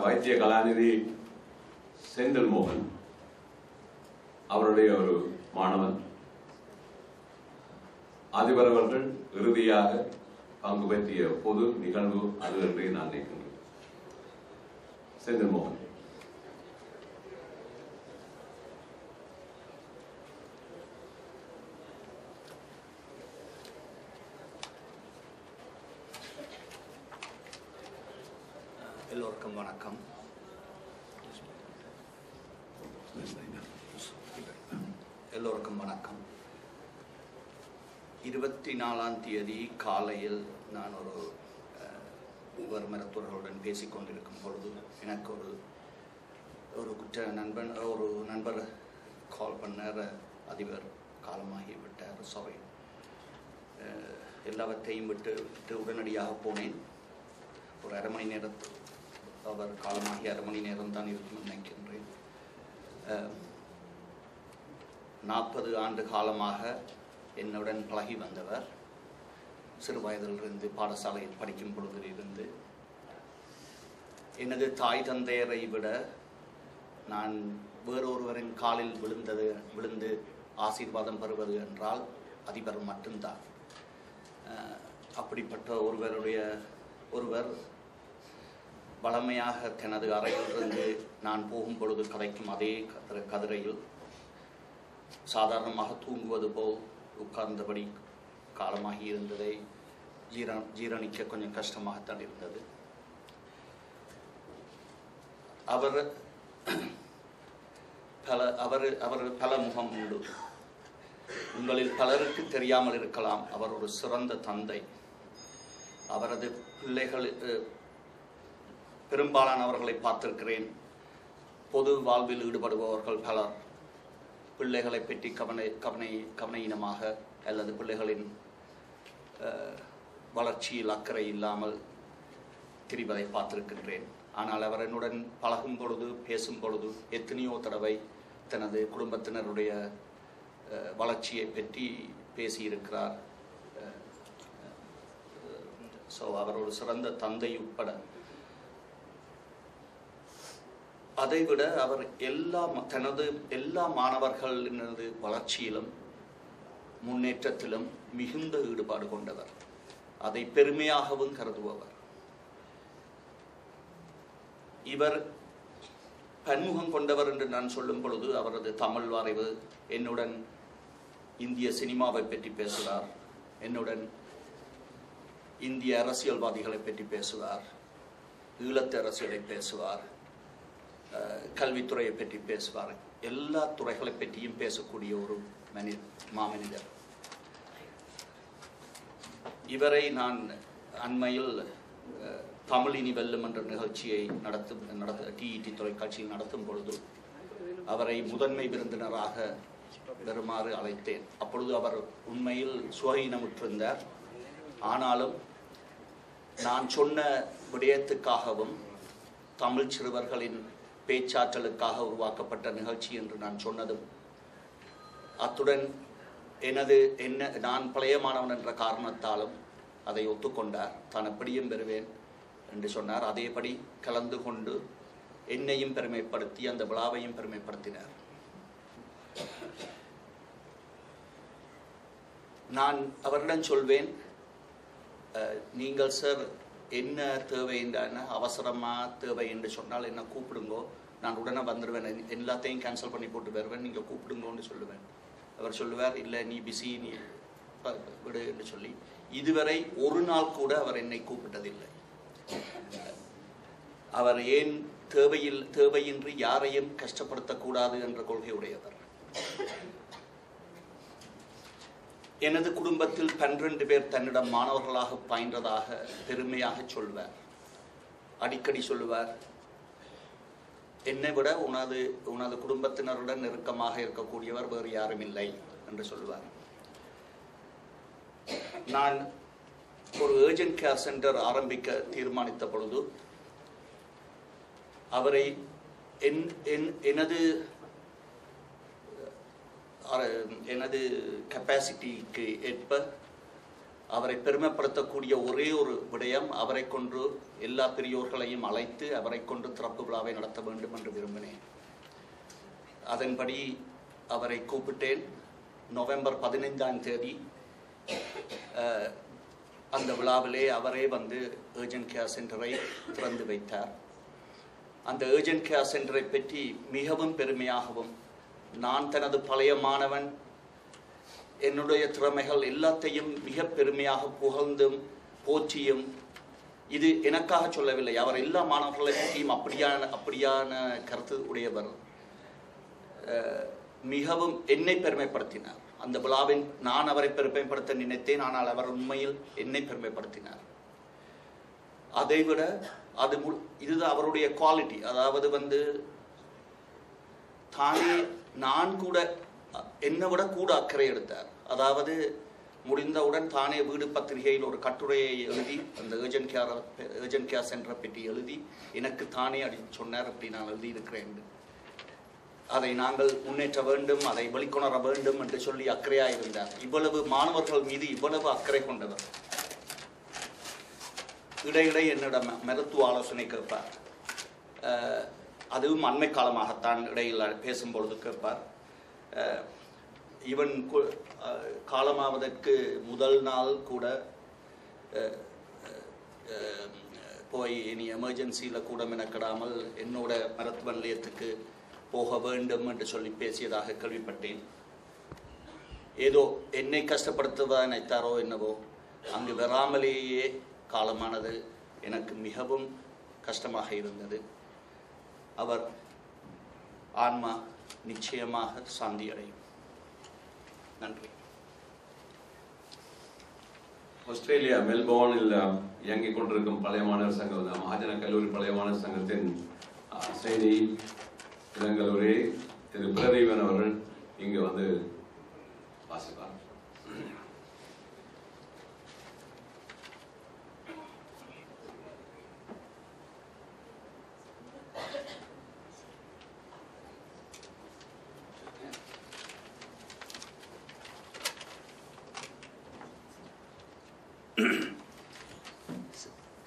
வைத்திய கலாநிதி செந்தில் மோகன் அவருடைய ஒரு மாணவன் அதிபர் அவர்கள் இறுதியாக பங்கு பெற்றிய பொது நிகழ்வு அது என்று நான் நினைக்கின்றேன். செந்தில் மோகன். எல்லோருக்கும் வணக்கம். எல்லோருக்கும் வணக்கம். 24ஆம் தேதி காலையில் நான் ஒரு மருத்துவர்களுடன் பேசிக்கொண்டிருக்கும் பொழுது எனக்கு ஒரு நண்பர் கால் பண்ணார். அதிபர் காலமாகிவிட்டார், சாரி. எல்லாவற்றையும் விட்டு உடனடியாக போனேன். ஒரு அரை மணி நேரத்தில் அவர் காலமாகி அரை மணி நேரம் தான் இருக்கும் நினைக்கின்றேன். 40 ஆண்டு காலமாக என்னுடன் பழகி வந்தவர். சிறு வயதிலிருந்து பாடசாலையில் படிக்கும் பொழுதிலிருந்து எனது தாய் தந்தையரை விட நான் வேறொருவரின் காலில் விழுந்து ஆசீர்வாதம் பெறுவது என்றால் அதிபர் மட்டும்தான். அப்படிப்பட்ட ஒருவர் வளமையாக தனது அறையிலிருந்து நான் போகும் பொழுது கதைக்கும் அதே கதிரையில் சாதாரணமாக தூங்குவது போல் உட்கார்ந்தபடி காலமாகி இருந்ததை ஜீரணிக்க கொஞ்சம் கஷ்டமாகத்தான் இருந்தது. அவர் பல முகம் உண்டு. உங்களில் பலருக்கு தெரியாமல் இருக்கலாம், அவர் ஒரு சிறந்த தந்தை. அவரது பிள்ளைகள் பெரும்பாலானவர்களை பார்த்திருக்கிறேன். பொது வாழ்வில் ஈடுபடுபவர்கள் பலர் பிள்ளைகளை பற்றி கவனையினமாக அல்லது பிள்ளைகளின் வளர்ச்சியில் அக்கறை இல்லாமல் திரிவதை பார்த்திருக்கின்றேன். ஆனால் அவர் என்னுடன் பழகும் பொழுது, பேசும் பொழுது எத்தனையோ தடவை தனது குடும்பத்தினருடைய வளர்ச்சியை பற்றி பேசியிருக்கிறார். அவர் ஒரு சிறந்த தந்தை உட்பட. அதைவிட அவர் தனது எல்லா மாணவர்களினது வளர்ச்சியிலும் முன்னேற்றத்திலும் மிகுந்த ஈடுபாடு கொண்டவர். அதை பெருமையாகவும் கருதுபவர். இவர் பன்முகம் கொண்டவர் என்று நான் சொல்லும் பொழுது அவரது தமிழ் வரைவு, என்னுடன் இந்திய சினிமாவை பற்றி பேசுவார், என்னுடன் இந்திய அரசியல்வாதிகளை பற்றி பேசுவார், ஈழத்து அரசியலை பேசுவார், கல்வித்துறையை பற்றி பேசுவார். எல்லா துறைகளை பற்றியும் பேசக்கூடிய ஒரு மாமனிதர். இவரை நான் அண்மையில் தமிழ் இனி வெல்லும் என்ற நிகழ்ச்சியை டிஇடி தொலைக்காட்சியில் நடத்தும் பொழுது அவரை முதன்மை விருந்தினராக வருமாறு அழைத்தேன். அப்பொழுது அவர் உண்மையில் சுகீனமுற்றிருந்தார். ஆனாலும் நான் சொன்ன விடயத்துக்காகவும் தமிழ் சிறுவர்களின் பேச்சாற்றலுக்காக உருவாக்கப்பட்ட நிகழ்ச்சி என்று நான் சொன்னதும், அத்துடன் நான் பழையமானவன் என்ற காரணத்தாலும் அதை ஒத்துக்கொண்டார். தான் எப்படியும் பெறுவேன் என்று சொன்னார். அதேபடி கலந்து கொண்டு என்னையும் பெருமைப்படுத்தி அந்த விழாவையும் பெருமைப்படுத்தினார். நான் அவரிடம் சொல்வேன், நீங்கள் சார் என்ன தேவை, என்ன அவசரமாக தேவை என்று சொன்னால் என்ன கூப்பிடுங்கோ, நான் உடனே வந்துடுவேன், எல்லாத்தையும் கேன்சல் பண்ணி போட்டு வருவேன், நீங்கள் கூப்பிடுங்கோன்னு சொல்லுவேன். அவர் சொல்லுவார், இல்லை நீ பிஸி, நீ விடு என்று சொல்லி. இதுவரை ஒரு நாள் கூட அவர் என்னை கூப்பிட்டதில்லை. அவர் ஏன் தேவையின்றி யாரையும் கஷ்டப்படுத்தக்கூடாது என்ற கொள்கை உடையவர். எனது குடும்பத்தில் 12 பேர் தன்னிடம் மாணவர்களாக பயின்றதாக பெருமையாக சொல்வார். அடிக்கடி சொல்லுவார், என்னை விட உனது குடும்பத்தினருடன் நெருக்கமாக இருக்கக்கூடியவர் வேறு யாரும் இல்லை என்று சொல்லுவார். நான் ஒரு ஏர்ஜென்ட் கேர் சென்டர் ஆரம்பிக்க தீர்மானித்த பொழுது அவரை எனது கெப்பாசிட்டிக்கு ஏற்ப அவரை பெருமைப்படுத்தக்கூடிய ஒரே ஒரு விடயம், அவரை கொண்டு எல்லா பெரியோர்களையும் அழைத்து அவரை கொண்டு திறப்பு விழாவை நடத்த வேண்டும் என்று விரும்பினேன். அதன்படி அவரை கூப்பிட்டேன். நவம்பர் 15ஆம் தேதி அந்த விழாவிலே அவரே வந்து ஏர்ஜென்ட் கேர் சென்டரை திறந்து வைத்தார். அந்த ஏர்ஜென்ட் கேர் சென்டரை பற்றி மிகவும் பெருமையாகவும், நான் தனது பழைய மாணவன், என்னுடைய திறமைகள் எல்லாத்தையும் மிக பெருமையாக புகழ்ந்தும் போற்றியும், இது எனக்காக சொல்லவில்லை, அவர் எல்லா மாணவர்களை பற்றியும் அப்படியான கருத்து உடையவர், மிகவும் என்னை பெருமைப்படுத்தினார். அந்த விழாவின் நான் அவரை பெருமைப்படுத்த நினைத்தேன், ஆனால் அவர் உண்மையில் என்னை பெருமைப்படுத்தினார். அதைவிட இதுதான் அவருடைய குவாலிட்டி. அதாவது வந்து தானே நான் கூட என்னை விட கூட அக்கறை எடுத்தார். அதாவது முடிந்தவுடன் தானே வீடு பத்திரிகையில் ஒரு கட்டுரையை எழுதி அந்த ஏர்ஜென்ட் கேர் சென்டரை பற்றி எழுதி எனக்கு தானே சொன்னார், அப்படி நான் எழுதியிருக்கிறேன், அதை நாங்கள் முன்னேற்ற வேண்டும், அதை வெளிக்கொணர வேண்டும் என்று சொல்லி அக்கறையாக இருந்தார். இவ்வளவு மாணவர்கள் மீது இவ்வளவு அக்கறை கொண்டவர். இடையிடை என்னிடம் மருத்துவ ஆலோசனை கேட்பார். அதுவும் அண்மை காலமாகத்தான் இடையில் பேசும்பொழுது கேட்பார். இவன் காலமாவதற்கு முதல் நாள் கூட போய் இனி எமர்ஜென்சியில் கூட மெனக்கிடாமல் என்னோட மருத்துவ நிலையத்துக்கு போக வேண்டும் என்று சொல்லி பேசியதாக கேள்விப்பட்டேன். ஏதோ என்னை கஷ்டப்படுத்துவதா நினைத்தாரோ என்னவோ, அங்கு வராமலேயே காலமானது எனக்கு மிகவும் கஷ்டமாக இருந்தது. அவர் ஆன்மா நிச்சயமாக சாந்தி அடையும். நன்றி. ஆஸ்திரேலியா மெல்போர்னில் இயங்கிக் கொண்டிருக்கும் பழைய மாணவர் சங்கம், மகாஜன கல்லூரி பழைய மாணவர் சங்கத்தின் செய்தி இளங்கல்லூரி திரு பிரதீபன் அவர்கள் இங்கு வந்து வாசிப்பார்.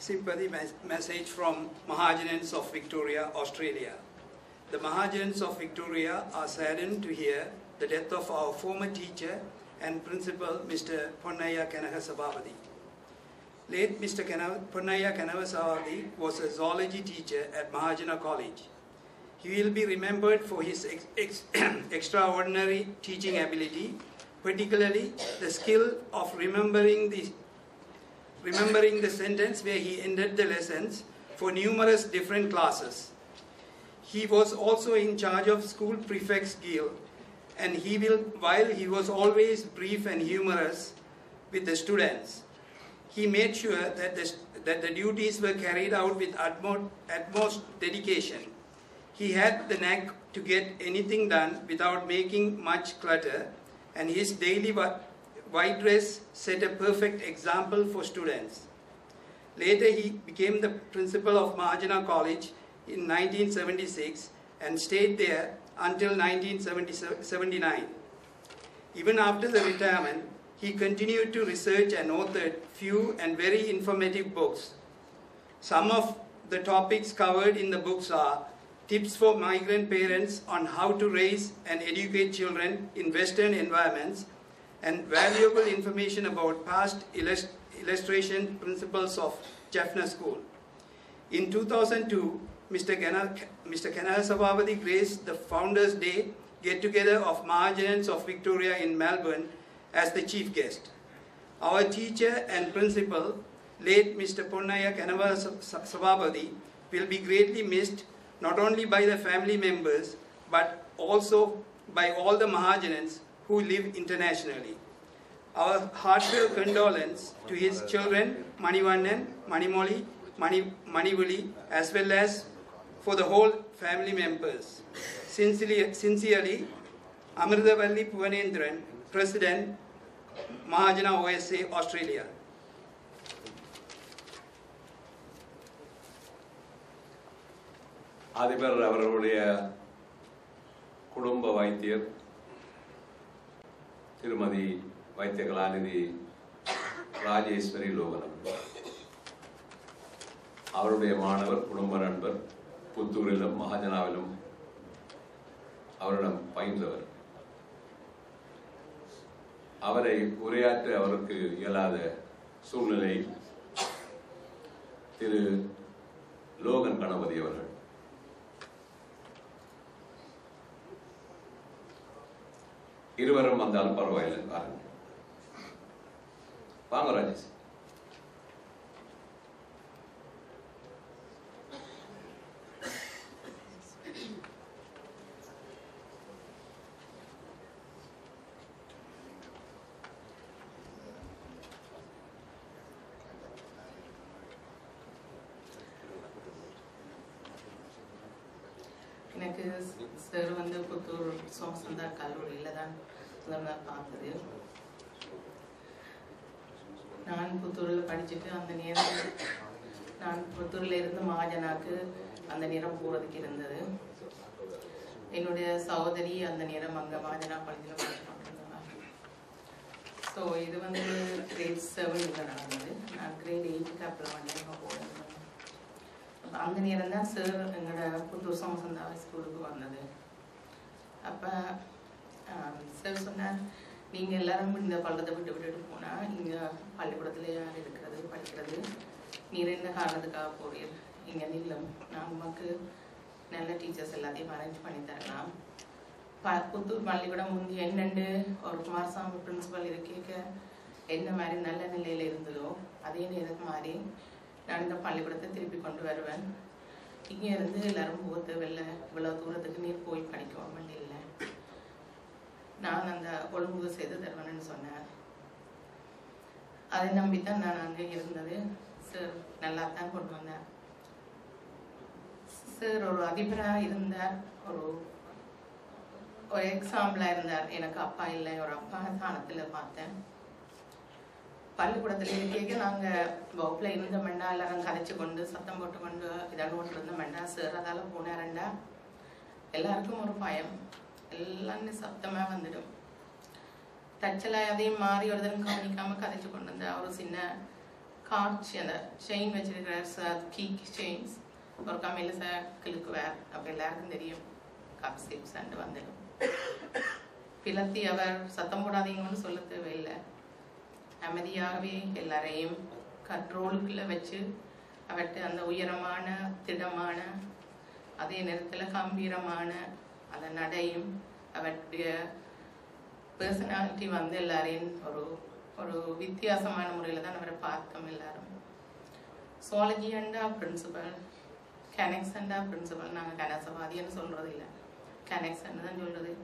Sympathy message from Mahajanans of Victoria, Australia. The Mahajanans of Victoria are saddened to hear the death of our former teacher and principal, Mr. Ponnaya Kanahasabhavadi. Late Mr. Ponnaya Kanahasabhavadi was a zoology teacher at Mahajana College. He will be remembered for his extraordinary teaching ability, particularly the skill of remembering the sentence where he ended the lessons for numerous different classes. He was also in charge of school prefects guild, and while he was always brief and humorous with the students, he made sure that the duties were carried out with utmost dedication. He had the knack to get anything done without making much clutter, and his daily white dress set a perfect example for students. Later he became the principal of Mahajana College in 1976 and stayed there until 1979. Even after the retirement, he continued to research and authored few and very informative books. Some of the topics covered in the books are tips for migrant parents on how to raise and educate children in Western environments, and valuable information about past illustration principles of Jaffna School. In 2002, Mr. Kanahasabhavadi graced the Founders' Day get-together of Mahajanans of Victoria in Melbourne as the chief guest. Our teacher and principal, late Mr. Ponnaya Kanahasabhavadi, will be greatly missed not only by the family members but also by all the Mahajanans who live internationally. Our heartfelt condolence to his children, Manivannan, Manimoli, Manivuli, as well as for the whole family members. Sincerely, Amritavalli Puvanendran, President, Mahajana OSA, Australia. அதிபர் அவர்களுடைய குடும்ப வைத்தியர் திருமதி வைத்திய கலாநிதி Rajeswari Logan. அவருடைய மாணவர், குடும்ப நண்பர், புத்தூரிலும் மகாஜனாவிலும் அவரிடம் பயின்றவர். அவரை உரையாற்ற அவருக்கு இயலாத சூழ்நிலை திரு லோகன் கணபதி அவர்கள். இருவரும் வந்தாலும் பரவாயில்லை, பாருங்க. வாங்க ராஜேஷ். எனக்கு சார் வந்து புத்தூர் சோமசுந்தர கல்லூரியில் தான் முதல்ல பார்த்தது. நான் புத்தூரில் படிச்சுட்டு அந்த நேரம் நான் புத்தூரில் இருந்து மகாஜனாக்கு அந்த நேரம் போகிறதுக்கு இருந்தது. என்னுடைய சகோதரி அந்த நேரம் அங்கே மகாஜனா பள்ளியில் படிச்சு கொண்டிருந்தாங்க. ஸோ இது வந்து கிரேட் 7 நடந்தது. நான் கிரேட் 8 அப்புறம் வந்து போயிருந்தேன். அந்த நேரம் தான் சார் எங்களோட புத்தூர் சோமசுந்தர ஸ்கூலுக்கு வந்தது. அப்போ சார் சொன்னார், நீங்கள் எல்லாரும் இந்த பள்ளத்தை விட்டுட்டு போனால் இங்கே பள்ளிக்கூடத்தில் யார் இருக்கிறது படிக்கிறது, நீர் என்ன காரணத்துக்காக போறீர், இங்கே நில்லும், நமக்கு நல்ல டீச்சர்ஸ் எல்லாத்தையும் அரேஞ்ச் பண்ணி தரலாம். புத்தூர் பள்ளிக்கூடம் முந்தி என்னென்று ஒரு குமாரசாமி பிரின்சிபல் இருக்க என்ன மாதிரி நல்ல நிலையில் இருந்ததோ அதே நேரம் மாதிரி நான் இந்த பள்ளிக்கூடத்தை திருப்பி கொண்டு வருவேன். இங்கே இருந்து எல்லாரும் போகிறது வெளில இவ்வளோ தூரத்துக்கு நீர் போய் படிக்கவும் இல்லை, நான் அந்த ஒழுங்கு செய்து தருவேன்னு சொன்னேன். அதை நம்பித்தான் நான் அங்கே இருந்தது. சார் நல்லா தான் கொண்டு வந்தேன். சார் ஒரு அதிபராக இருந்தார், ஒரு எக்ஸாம்பிளாக இருந்தார். எனக்கு அப்பா இல்லை, ஒரு அப்பா தானத்தில் பார்த்தேன். பள்ளிக்கூடத்தில் இருக்க நாங்கள் வகுப்பில் இருந்தோம்டா எல்லாரும் கதைச்சு கொண்டு சத்தம் போட்டு கொண்டு இதான ஒன்று இருந்தோம்டா. சார் அதால் போனாரண்டா எல்லாருக்கும் ஒரு பயம், எல்லாமே சத்தமாக வந்துடும். தச்சலாக அதையும் மாறி ஒரு தரம் கவனிக்காமல் கதைச்சு கொண்டு வந்த ஒரு சின்ன காட்சி, அந்த செயின் வச்சிருக்கிற கீ செயின்ஸ் ஒரு கம்மியில் கிழக்குவார். அப்போ எல்லாருக்கும் தெரியும் கப் சிப்ஸ் அண்டு வந்துடும். பிளத்தி அவர் சத்தம் போடாதீங்கன்னு சொல்ல தேவையில்லை, அமைதியாகவே எல்லாரையும் கண்ட்ரோலுக்குள்ள வச்சு அவற்றை அந்த உயரமான திடமான அதே நேரத்தில் கம்பீரமான அந்த நடையும் அவருடைய பர்சனாலிட்டி வந்து எல்லாரையும் ஒரு ஒரு வித்தியாசமான முறையில் தான் அவரை பார்த்தோம் எல்லாரும். சுவாலஜி அண்டா பிரின்சிபல், கனெக்ஸ் அண்டா பிரின்சிபல். நாங்கள் கனசவாதின்னு சொல்கிறது இல்லை, கனெக்ஸ்ன்னு தான் சொல்கிறது.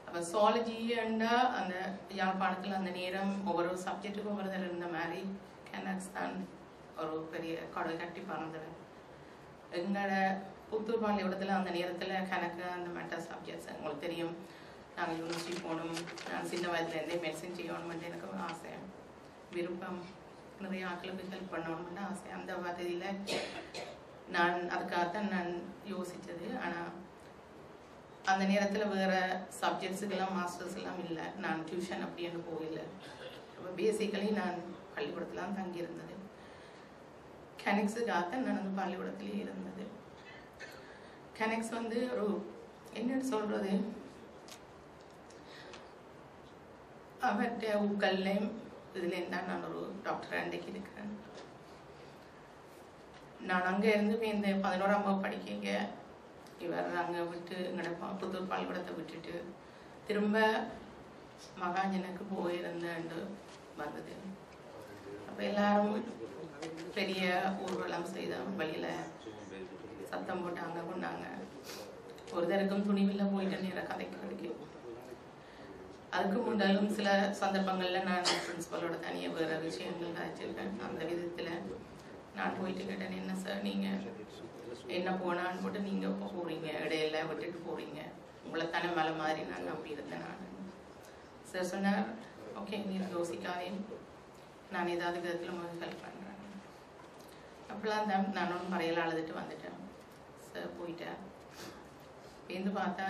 அப்போ சுவாலஜி அண்டா அந்த யாழ்ப்பாணத்தில் அந்த நேரம் ஒவ்வொரு சப்ஜெக்ட்டுக்கும் ஒவ்வொரு தடவை இருந்த மாதிரி கனெக்ஸ் தான் ஒரு பெரிய கடல் கட்டி பறந்தவன். எங்களோட புத்தூர் பள்ளிக்கூடத்தில் அந்த நேரத்தில் கணக்கு அந்த மெட்டா சப்ஜெக்ட்ஸ் உங்களுக்கு தெரியும். நாங்கள் யூனிவர்சிட்டி போகணும், நான் சின்ன வயதுலேருந்தே மெடிசன் செய்யணுமென்ட்டு எனக்கு ஒரு ஆசை, விருப்பம், நிறைய ஆட்களுக்கு ஹெல்ப் பண்ணணும்னு ஆசை. அந்த வகையில் நான் அதுக்காகத்தான் நான் யோசித்தது. ஆனால் அந்த நேரத்தில் வேறு சப்ஜெக்ட்ஸுக்கெல்லாம் மாஸ்டர்ஸ் எல்லாம் இல்லை, நான் டியூஷன் அப்படின்னு போகல. அப்போ பேசிக்கலி நான் பள்ளிக்கூடத்தில் தான் தங்கியிருந்தது. கனெக்ஸுக்காகத்தான் நான் அந்த பள்ளிக்கூடத்துலேயே இருந்தது. கனெக்ஸ் வந்து ஒரு என்னன்னு சொல்கிறது, அவர்கிட்ட உக்கல்லையும் இதுலேயும் தான் நான் ஒரு டாக்டர் அன்றைக்கு இருக்கிறேன். நான் அங்கே இருந்து போய் இந்த 11ஆம் வகுப்பு படிக்க இவர் அங்கே விட்டு எங்களோட புத்தூர் பள்ளிக்கூடத்தை விட்டுட்டு திரும்ப மகாஜனுக்கு போயிருந்தேன்னு வந்தது. அப்போ எல்லாரும் பெரிய ஊர்வலம் செய்தாங்க, வழியில் சத்தம் போட்டாங்க கொண்டாங்க. ஒருத்தருக்கும் துணிவில் போயிட்டு நேராக கதைக்கு கிடைக்கும். அதுக்கு முன்னாலும் சில சந்தர்ப்பங்களில் நான் பிரின்சிபலோட தனியாக வேறு விஷயங்கள் கதைச்சிருக்கேன். அந்த விதத்தில் நான் போயிட்டு கேட்டேன், என்ன சார் நீங்கள் என்ன போனான்னு போட்டு நீங்கள் இப்போ போகிறீங்க, இடையில விட்டுட்டு போகிறீங்க, உங்களை தானே மலை மாதிரி நான் நம்பி இருந்தேன். நான் சார் சொன்னார், ஓகே நீர் யோசிக்காதே, நான் ஏதாவது விதத்தில் உங்களுக்கு ஹெல்ப் பண்ணுறேன். அப்போலாம் தான் நான் ஒன்றும் பறையில் அழுதுட்டு வந்துட்டேன். சார் போயிட்டேன். இருந்து பார்த்தா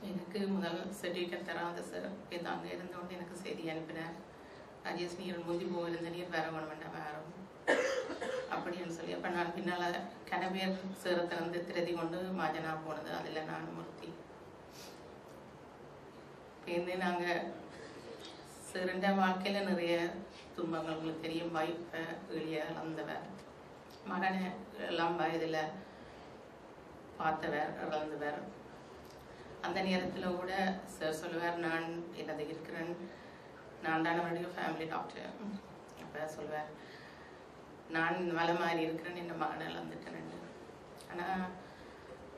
எனக்கு முதல் சர்டிஃபிகேட் தராத சார் இது அங்கே இருந்தோடனே எனக்கு செய்தி அனுப்பினார். ராஜேஷ் நீர் முந்தி போயிருந்த நீர் வேற வேணுமெண்டா வேறும் அப்படின்னு சொல்லி அப்போ நான் பின்னால் கனவேர் சேரத்திலிருந்து திருதி கொண்டு மாஜனா போனது. அதில் நான் மூர்த்தி சேர்ந்து நாங்கள் சிறந்த வாழ்க்கையில் நிறைய துன்பங்கள் உங்களுக்கு தெரியும். வைஃபை வெளிய இழந்தவர், மகனை எல்லாம் வயதில் பார்த்தவர் இழந்தவர். அந்த நேரத்தில் கூட சார் சொல்லுவார், நான் என்னது இருக்கிறேன், நான் தான் அவருடைய ஃபேமிலி டாக்டர். அப்போ சொல்லுவார், நான் மலை மாதிரி இருக்கிறேன்னு என் மகனை இழந்துட்டேன். ஆனால்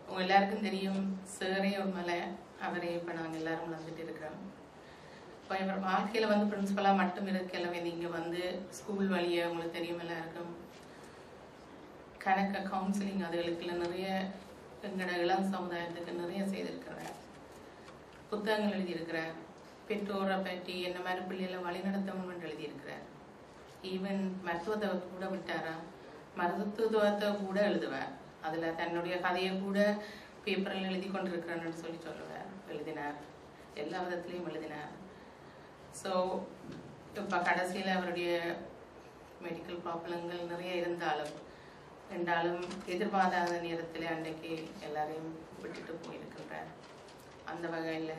உங்கள் எல்லாருக்கும் தெரியும், சேரே ஒரு மலை, அவரே இப்போ நாங்கள் எல்லாரும் இழந்துட்டு இருக்கிறோம். இப்போ இவர் வாழ்க்கையில் வந்து பிரின்சிபலாக மட்டும் இருக்கலவே, நீங்கள் வந்து ஸ்கூல் வழியை உங்களுக்கு தெரியும் எல்லாருக்கும் கணக்கு கவுன்சிலிங் அதுகளுக்குள்ள நிறைய எங்களோட இளம் சமுதாயத்துக்கு நிறைய செய்திருக்கிறார். புத்தகங்கள் எழுதியிருக்கிறார். பெற்றோரை பற்றி என்ன மாதிரி பிள்ளைகளை வழிநடத்தணும்னு எழுதியிருக்கிறார். ஈவன் மருத்துவத்தை கூட விட்டாரா, மருத்துவத்தை கூட எழுதுவார். அதில் தன்னுடைய கதையை கூட பேப்பரில் எழுதி கொண்டிருக்கிறேன்னு சொல்லுவார். எழுதினார், எல்லா விதத்துலேயும் எழுதினார். ஸோ இப்போ கடைசியில் அவருடைய மெடிக்கல் ப்ராப்ளங்கள் நிறைய இருந்தாலும் எதிர்பாராத நேரத்தில் அன்றைக்கு எல்லாரையும் விட்டுட்டு போயிருக்கின்றார். அந்த வகையில்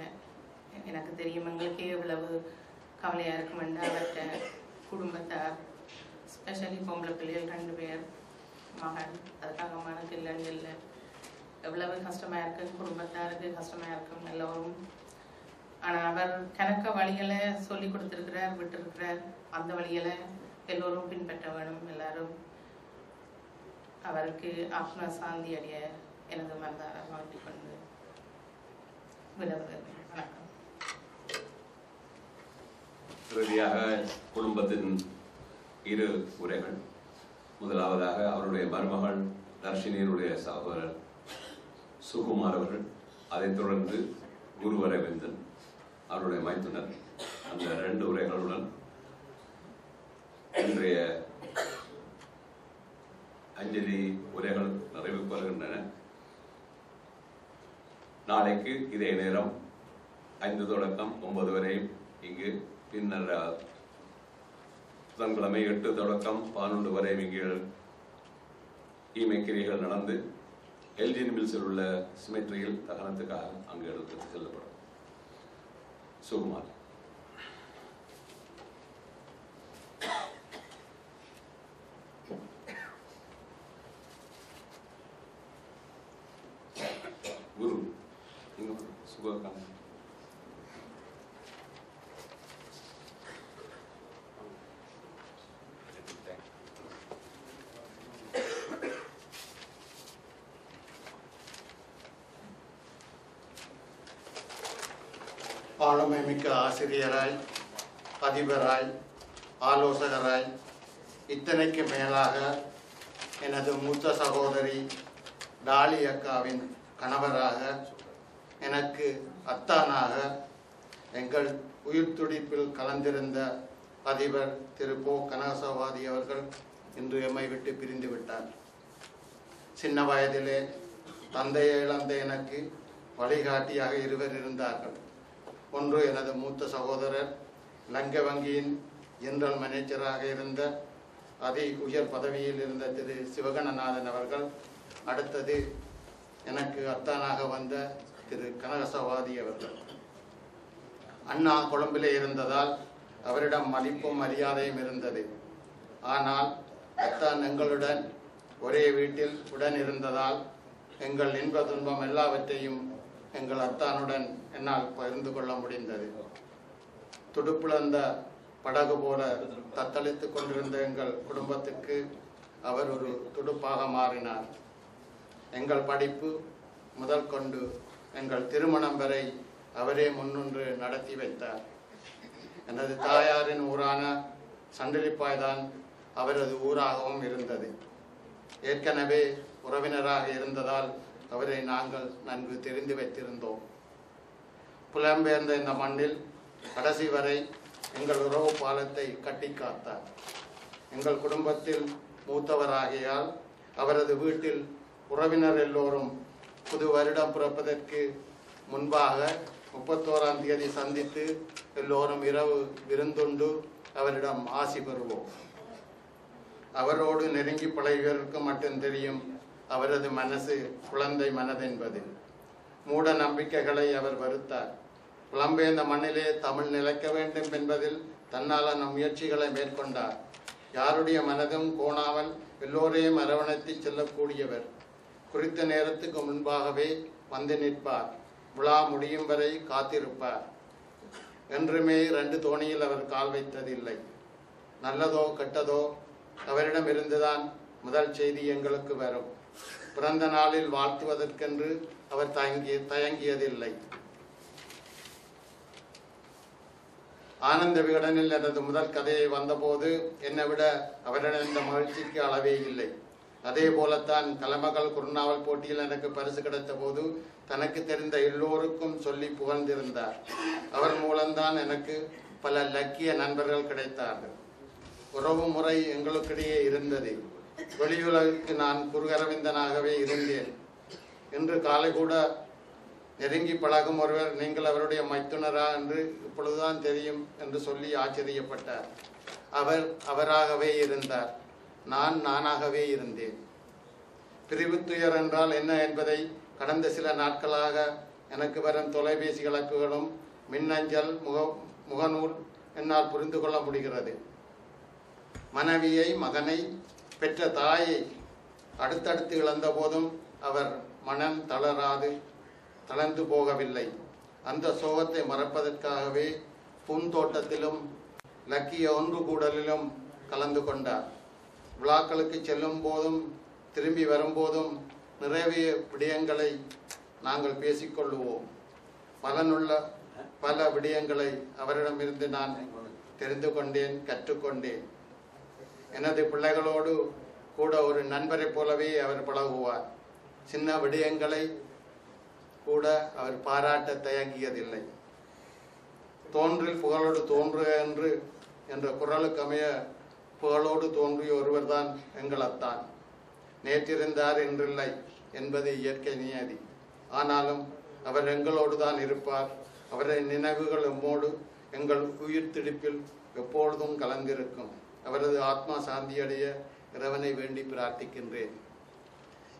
எனக்கு தெரியும் எங்களுக்கே எவ்வளவு கவலையாக இருக்குமென்று அவர்கிட்ட குடும்பத்தார், ஸ்பெஷலி பொம்பளை பிள்ளைகள் 2 பேர், மகன், அதுக்காக மனக்கு இல்லைன்னு இல்லை, எவ்வளவு கஷ்டமாக இருக்குது, குடும்பத்தாருக்கு கஷ்டமாக இருக்கும் எல்லோரும். ஆனால் அவர் கணக்க வழிகளை சொல்லி கொடுத்துருக்கிறார், விட்டுருக்கிறார். அந்த வழிகளை எல்லோரும் பின்பற்ற வேணும். எல்லாரும் அவருக்கு ஆத்ம சாந்தி அடைய எனது மனதார மாற்றிக்கொண்டு விடுவது. வணக்கம். இறுதியாக குடும்பத்தின் 2 உரைகள். முதலாவதாக அவருடைய மருமகள் தர்ஷினியினுடைய சகோதரர் சுகுமார் அவர்கள், அதைத் தொடர்ந்து குருவரவிந்தன் அவருடைய மைத்துனர். அந்த 2 உரைகளுடன் இன்றைய அஞ்சலி உரைகள் நிறைவு பெறுகின்றன. நாளைக்கு இதே நேரம் 5 தொடக்கம் 9 வரை இங்கு, பின்னர் புதன்கிழமை 8 தொடக்கம் 11 வரை இங்கு ஈமைக்கிரிகள் நடந்து எல்ஜின் மில்ஸில் உள்ள சிமெட்ரியில் தகனத்துக்காக அங்கு எடுத்து செல்லப்படும். சுகுமார். குரு சுககாந்த். ஆளுமைமிக்க ஆசிரியராய், அதிபராய், ஆலோசகராய், இத்தனைக்கு மேலாக எனது மூத்த சகோதரி டாலி அக்காவின் கணவராக, எனக்கு அத்தானாக, எங்கள் உயிர் துடிப்பில் கலந்திருந்த அதிபர் திரு போ கனகசவாதி அவர்கள் இன்று எம்மை விட்டு பிரிந்து விட்டார். சின்ன வயதிலே தந்தையை இழந்த எனக்கு வழிகாட்டியாக 2 இருந்தார்கள். ஒன்று எனது மூத்த சகோதரர், லங்க வங்கியின் ஜெனரல் மேனேஜராக இருந்த அதி உயர் பதவியில் இருந்த திரு சிவகணநாதன் அவர்கள். அடுத்தது எனக்கு அத்தானாக வந்த திரு கனகசவாதி அவர்கள். அண்ணா கொழும்பிலே இருந்ததால் அவரிடம் மதிப்பும் மரியாதையும் இருந்தது. ஆனால் அத்தான் எங்களுடன் ஒரே வீட்டில் உடன் இருந்ததால் எங்கள் இன்ப துன்பம் எல்லாவற்றையும் எங்கள் அத்தானுடன் என்னால் பகிர்ந்து கொள்ள முடிந்தது. துடுப்புழந்த படகு போல தத்தளித்து கொண்டிருந்த எங்கள் குடும்பத்துக்கு அவர் ஒரு துடுப்பாக மாறினார். எங்கள் படிப்பு முதல் கொண்டு எங்கள் திருமணம் வரை அவரே முன்னின்று நடத்தி வைத்தார். எனது தாயாரின் ஊரான சண்டிலிப்பாய்தான் அவரது ஊராகவும் இருந்தது. ஏற்கனவே உறவினராக இருந்ததால் அவரை நாங்கள் நன்கு தெரிந்து வைத்திருந்தோம். புலம்பெயர்ந்த இந்த மண்ணில் கடைசி வரை எங்கள் உறவு பாலத்தை கட்டி காத்தார். எங்கள் குடும்பத்தில் மூத்தவராகியால் அவரது வீட்டில் உறவினர் எல்லோரும் புது வருடம் பிறப்பதற்கு முன்பாக 31ஆம் தேதி சந்தித்து எல்லோரும் இரவு விருந்துண்டு அவரிடம் ஆசி பெறுவோம். அவரோடு நெருங்கி பழகியவருக்கு மட்டும் தெரியும் அவரது மனசு குழந்தை மனதென்பது. மூட நம்பிக்கைகளை அவர் வெறுத்தார். புலம்பெயர்ந்த மண்ணிலே தமிழ் நிலைக்க வேண்டும் என்பதில் தன்னாலான முயற்சிகளை மேற்கொண்டார். யாருடைய மனதும் கோணாமல் எல்லோரையும் அரவணைத்து செல்லக்கூடியவர். குறித்த நேரத்துக்கு முன்பாகவே வந்து நிற்பார். விழா முடியும் வரை காத்திருப்பார். என்றுமே 2 தோணியில் அவர் கால் வைத்ததில்லை. நல்லதோ கெட்டதோ அவரிடம் இருந்துதான் முதல் செய்தி எங்களுக்கு வரும். பிறந்த நாளில் வாழ்த்துவதற்கென்று அவர் தயங்கியதில்லை. ஆனந்த விகடனில் எனது முதல் கதையை வந்தபோது என்னை விட அவரிடம் இந்த மகிழ்ச்சிக்கு அளவே இல்லை. அதே போலத்தான் கலமகள் குறுநாவல் போட்டியில் எனக்கு பரிசு கிடைத்த போது தனக்கு தெரிந்த எல்லோருக்கும் சொல்லி புகழ்ந்திருந்தார். அவர் மூலம்தான் எனக்கு பல லக்கிய நண்பர்கள் கிடைத்தார்கள். உறவு முறை எங்களுக்கிடையே இருந்தது. வெளியுலகிற்கு நான் குருகரவிந்தனாகவே இருந்தேன். இன்று காலை கூட நெருங்கி பழகும் ஒருவர் நீங்கள் அவருடைய மைத்துனரா என்று இப்பொழுதுதான் தெரியும் என்று சொல்லி ஆச்சரியப்பட்டார். அவர் அவராகவே இருந்தார். நான் நானாகவே இருந்தேன். பிரிவு துயர் என்றால் என்ன என்பதை கடந்த சில நாட்களாக எனக்கு வரும் தொலைபேசி அழைப்புகளும் மின்னஞ்சல் முகநூல் என்னால் புரிந்து கொள்ள முடிகிறது. மனைவியை, மகனை, பெற்ற தாயை அடுத்தடுத்து இழந்த போதும் அவர் மனம் தளர்ந்து போகவில்லை. அந்த சோகத்தை மறப்பதற்காகவே பூந்தோட்டத்திலும் லக்கிய ஒன்று கூடலிலும் கலந்து கொண்டார். விழாக்களுக்கு செல்லும் போதும் திரும்பி வரும்போதும் நிறைய விடயங்களை நாங்கள் பேசிக்கொள்ளுவோம். பலனுள்ள பல விடயங்களை அவரிடமிருந்து நான் தெரிந்து கொண்டேன், கற்றுக்கொண்டேன். எனது பிள்ளைகளோடு கூட ஒரு நண்பரை போலவே அவர் பழகுவார். சின்ன விடயங்களை கூட அவர் பாராட்ட தயங்கியதில்லை. தோன்றில் புகழோடு தோன்றுக என்ற குரலுக்கு அமைய புகழோடு தோன்றிய ஒருவர்தான் எங்களத்தான். நேற்றிருந்தார் என்றில்லை என்பது இயற்கை நியதி. ஆனாலும் அவர் எங்களோடு தான் இருப்பார். அவரது நினைவுகள் எம்மோடு எங்கள் உயிர் துடிப்பில் எப்பொழுதும் கலந்திருக்கும். அவரது ஆத்மா சாந்தியடைய இறைவனை வேண்டி பிரார்த்திக்கின்றேன்.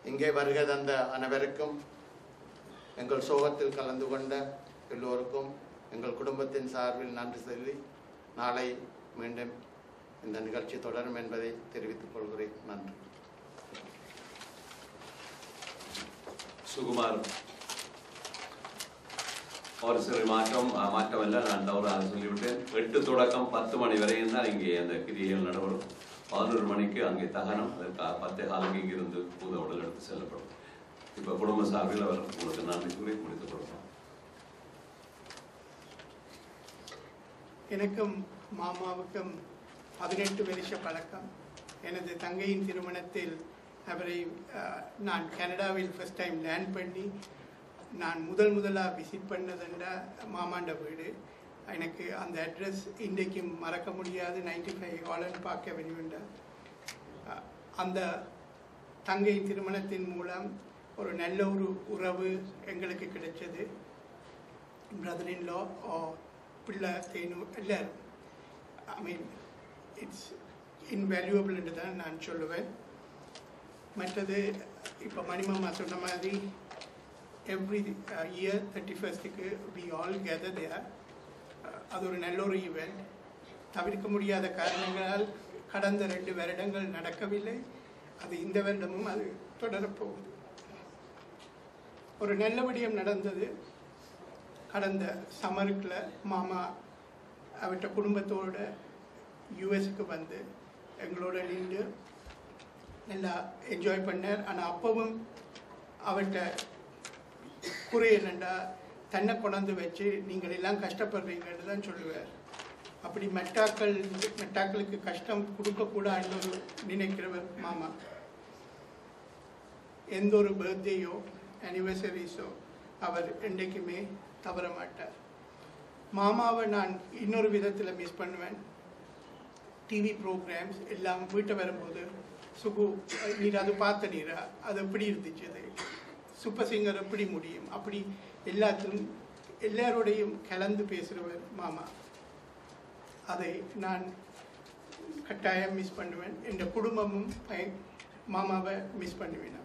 இங்கே வருகை தந்த அனைவருக்கும், எங்கள் சோகத்தில் கலந்து கொண்ட எல்லோருக்கும் எங்கள் குடும்பத்தின் சார்பில் நன்றி சொல்லி நாளை மீண்டும் இந்த நிகழ்ச்சி தொடரும் என்பதை தெரிவித்துக் கொள்கிறேன். நன்றி. சுகுமார் ஒரு சிறு மாற்றமல்ல, நான் தவறாக சொல்லிவிட்டேன். 8 தொடக்கம் 10 மணி வரையும் தான் இங்கே அந்த கிரியைகள் நடைபெறும். 11 மணிக்கு அங்கே தகனம். அதற்கு 10:15 இங்கிருந்து பூத உடல் எடுத்து செல்லப்படும். இப்போ குடும்ப சார்பில் அவர் உங்களுக்கு நன்றி கூறி முடித்துக் கொடுப்போம். எனக்கும் மாமாவுக்கும் 18 வருஷ பழக்கம். எனது தங்கையின் திருமணத்தில் அவரை நான் கனடாவில் ஃபர்ஸ்ட் டைம் லேண்ட் பண்ணி நான் முதலாக விசிட் பண்ணதுன்ற மாமாண்ட வீடு. எனக்கு அந்த அட்ரஸ் இன்றைக்கும் மறக்க முடியாது. 95 ஹாலண்ட் பார்க் அவென்யூன்ற அந்த தங்கையின் திருமணத்தின் மூலம் ஒரு நல்ல ஒரு உறவு எங்களுக்கு கிடைச்சது. பிரதர் இன் லா பிள்ளை தேனு எல்லாரும் ஐ மீன் இட்ஸ் இன்வேல்யூபிள் என்று தான் நான் சொல்லுவேன். மற்றது இப்போ மணிமாமா சொன்ன மாதிரி எவ்ரி இயர் 31க்கு வி ஆல் கேதர் தேர். அது ஒரு நல்ல ஒரு ஈவெண்ட். தவிர்க்க முடியாத காரணங்களால் கடந்த 2 வருடங்கள் நடக்கவில்லை. அது இந்த வருடமும் அது தொடரப்போகுது. ஒரு நல்ல விடயம் நடந்தது. கடந்த சம்மருக்குள்ள மாமா அவர்கிட்ட குடும்பத்தோட யூஎஸ்க்கு வந்து எங்களோட நின்று நல்லா என்ஜாய் பண்ணார். ஆனால் அப்பவும் அவர்கிட்ட குறை என்னண்டா தன்னை கொண்டாந்து வச்சு நீங்கள் எல்லாம் கஷ்டப்படுறீங்கன்னு தான் சொல்லுவார். அப்படி மெட்டாக்களுக்கு கஷ்டம் கொடுக்கக்கூடாதுன்னு நினைக்கிறவர் மாமா. எந்த ஒரு பர்த்டேயோ அனிவர்சரிஸோ அவர் என்றைக்குமே தவற மாட்டார். மாமாவை நான் இன்னொரு விதத்தில் மிஸ் பண்ணுவேன். டிவி ப்ரோக்ராம்ஸ் எல்லாம் வீட்டை வரும்போது சுகு நீர் அது பார்த்த நீரா அது எப்படி இருந்துச்சு, அது சூப்பர் சிங்கர் எப்படி முடியும், அப்படி எல்லாரோடையும் கலந்து பேசுகிறவர் மாமா. அதை நான் கட்டாயம் மிஸ் பண்ணுவேன். என் குடும்பமும் மாமாவை மிஸ் பண்ணுவேன்.